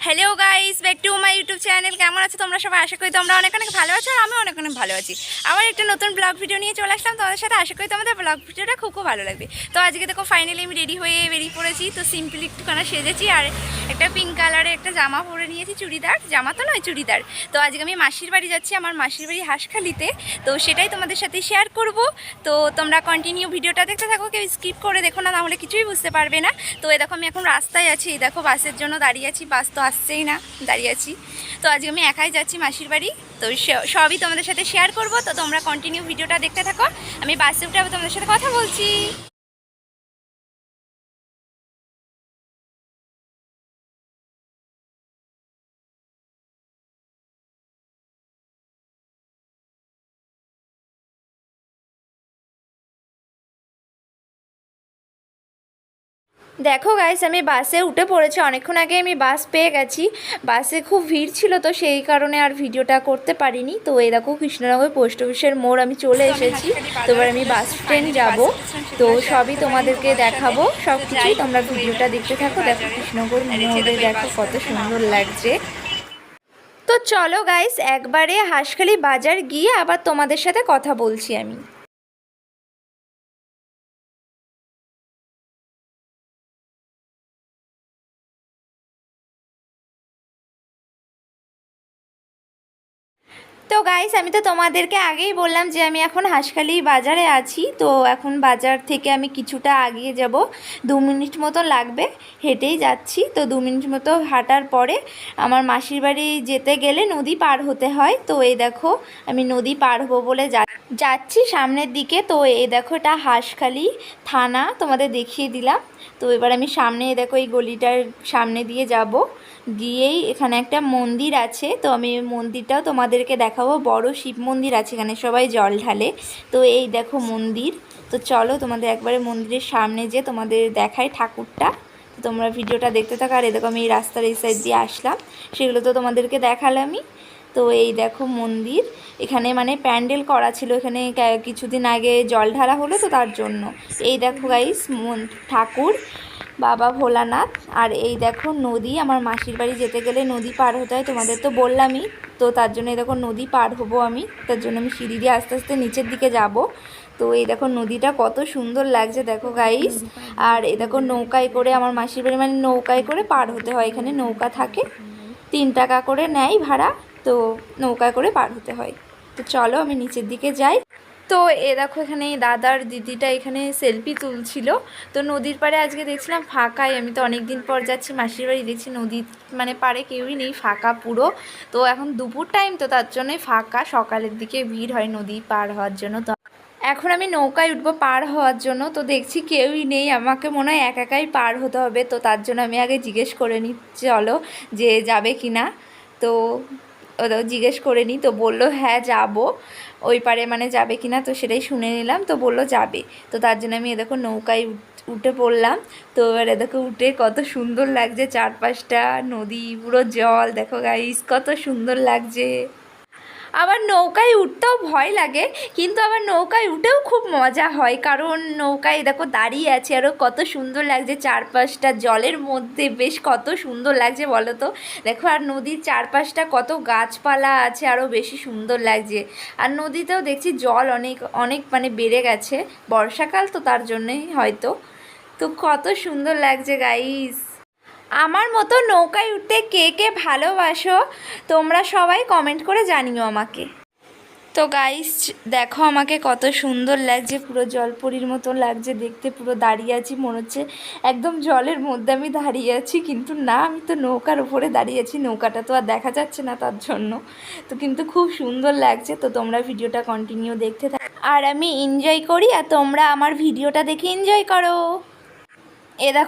Hello guys, back to my YouTube channel. কেমন আছো তোমরা সবাই? আশা করি তোমরা অনেক অনেক ভালো আছো আর আমি অনেক অনেক ভালো আছি। আবার একটা নতুন ব্লগ ভিডিও নিয়ে চলে আসলাম তোমাদের সাথে। আশা করি তোমাদের ব্লগ ভিডিওটা খুব ভালো লাগবে। তো আজকে দেখো ফাইনালি আমি রেডি হয়ে বেরিয়ে পড়েছি। তো সিম্পলি একটুখানা সেজেছি আর একটা পিঙ্ক কালারের একটা জামা পরে নিয়েছি, চুড়িদার। জামা তো নয়, চুড়িদার। তো আজকে আমি মাসির বাড়ি যাচ্ছি, আমার মাসির বাড়ি হাঁসখালিতে। তো সেটাই তোমাদের সাথে শেয়ার করব। তো তোমরা কন্টিনিউ ভিডিওটা দেখতে থাকো, কেউ স্কিপ করে দেখো না, তাহলে কিছুই বুঝতে পারবে না। তো এই দেখো আমি এখন রাস্তায় আছি, এই দেখো বাসের জন্য দাঁড়িয়ে আছি, বাস তো আসছেই না, দাঁড়িয়ে আছি। তো আজকে আমি একাই যাচ্ছি মাসির বাড়ি। তো সবই তোমাদের সাথে শেয়ার করব। তো তোমরা কন্টিনিউ ভিডিওটা দেখতে থাকো, আমি বাসে উঠে আবার তোমাদের সাথে কথা বলছি। দেখো গাইস, আমি বাসে উঠে পড়েছি, অনেকক্ষণ আগে আমি বাস পেয়ে গেছি। বাসে খুব ভিড় ছিল, তো সেই কারণে আর ভিডিওটা করতে পারিনি। তো এই দেখো কৃষ্ণনগর পোস্ট অফিসের মোড় আমি চলে এসেছি। তো এবার আমি বাস স্ট্যান্ড যাব। তো সবই তোমাদেরকে দেখাবো, সব কিছুই তোমরা ভিডিওটা দেখতে থাকো। দেখো কৃষ্ণনগর মোড়ে দেখো কত সুন্দর লাগছে। তো চলো গাইস, একবারে হাঁসখালি বাজার গিয়ে আবার তোমাদের সাথে কথা বলছি আমি। তো গাইস, আমি তো তোমাদেরকে আগেই বললাম যে আমি এখন হাঁসখালি বাজারে আছি। তো এখন বাজার থেকে আমি কিছুটা আগিয়ে যাব, 2 মিনিট মতো লাগবে, হেঁটেই যাচ্ছি। তো 2 মিনিট মতো হাঁটার পরে আমার মাসির বাড়ি যেতে গেলে নদী পার হতে হয়। তো এই দেখো আমি নদী পার হবো বলে যাচ্ছি সামনের দিকে। তো এই দেখো এটা হাঁসখালি থানা, তোমাদের দেখিয়ে দিলাম। তো এবার আমি সামনে দেখো এই গলিটার সামনে দিয়ে যাব, গিয়েই এখানে একটা মন্দির আছে। তো আমি মন্দিরটাও তোমাদেরকে দেখাবো, বড় শিব মন্দির আছে, এখানে সবাই জল ঢালে। তো এই দেখো মন্দির। তো চলো তোমাদের একবারে মন্দিরের সামনে যে তোমাদের দেখাই ঠাকুরটা। তো তোমরা ভিডিওটা দেখতে থাকো। আর এই দেখো আমি এই রাস্তার এই সাইড দিয়ে আসলাম, সেগুলো তো তোমাদেরকে দেখালামই। তো এই দেখো মন্দির, এখানে মানে প্যান্ডেল করা ছিল, এখানে কিছুদিন আগে জল ঢালা হলো, তো তার জন্য। এই দেখো গাইস ঠাকুর বাবা ভোলানাথ। আর এই দেখো নদী, আমার মাসির বাড়ি যেতে গেলে নদী পার হতে হয়, তোমাদের তো বললামই। তো তার জন্য এই দেখো নদী পার হবো আমি, তার জন্য আমি সিঁড়ি দিয়ে আস্তে আস্তে নিচের দিকে যাব। তো এই দেখো নদীটা কত সুন্দর লাগছে দেখো গাইস। আর এই দেখো নৌকায় করে আমার মাসির বাড়ি মানে নৌকায় করে পার হতে হয়, এখানে নৌকা থাকে, 3 টাকা করে নেয় ভাড়া। তো নৌকায় করে পার হতে হয়। তো চলো আমি নিচের দিকে যাই। তো এ দেখো এখানে দাদার দিদিটা এখানে সেলফি তুলছিল। তো নদীর পাড়ে আজকে দেখছিলাম ফাঁকাই, আমি তো অনেক দিন পর যাচ্ছি মাসির বাড়ি, দেখছি নদীর মানে পাড়ে কেউই নেই, ফাঁকা পুরো। তো এখন দুপুর টাইম, তো তার জন্যই ফাঁকা, সকালের দিকে ভিড় হয় নদী পার হওয়ার জন্য। তো এখন আমি নৌকায় উঠবো পার হওয়ার জন্য, তো দেখছি কেউই নেই, আমাকে মনে হয় একাই পার হতে হবে। তো তার জন্য আমি আগে জিজ্ঞেস করে নিই চলো যে যাবে কি না। তো ওদের জিজ্ঞেস করে নিই, তো বললো হ্যাঁ যাবো, ওই পারে মানে যাবে কি না, তো সেটাই শুনে নিলাম। তো বললো যাবে, তো তার জন্য আমি দেখো নৌকায় উঠে পড়লাম। তো এবার দেখো উঠে কত সুন্দর লাগছে, চারপাশটা নদী, পুরো জল, দেখো গাইস কত সুন্দর লাগছে। আবার নৌকায় উঠতেও ভয় লাগে, কিন্তু আবার নৌকায় উঠেও খুব মজা হয়, কারণ নৌকায় দেখো দাঁড়িয়ে আছে, আরও কত সুন্দর লাগছে, চারপাশটা জলের মধ্যে বেশ কত সুন্দর লাগছে বলো তো। দেখো আর নদীর চারপাশটা কত গাছপালা আছে, আরও বেশি সুন্দর লাগছে। আর নদীতেও দেখছি জল অনেক অনেক মানে বেড়ে গেছে, বর্ষাকাল তো তার জন্যই হয়তো। তো কত সুন্দর লাগছে গাইস। আমার মতো নৌকায় উঠতে কে কে ভালোবাসো তোমরা সবাই কমেন্ট করে জানিও আমাকে। তো গাইস দেখো আমাকে কত সুন্দর লাগছে, পুরো জলপরীর মতো লাগছে দেখতে, পুরো দাঁড়িয়ে আছি, মনে হচ্ছে একদম জলের মধ্যে আমি দাঁড়িয়ে আছি, কিন্তু না, আমি তো নৌকার উপরে দাঁড়িয়ে আছি, নৌকাটা তো আর দেখা যাচ্ছে না তার জন্য। তো কিন্তু খুব সুন্দর লাগছে। তো তোমরা ভিডিওটা কন্টিনিউ দেখতে থাকো, আর আমি এনজয় করি আর তোমরা আমার ভিডিওটা দেখে এনজয় করো। এ দেখো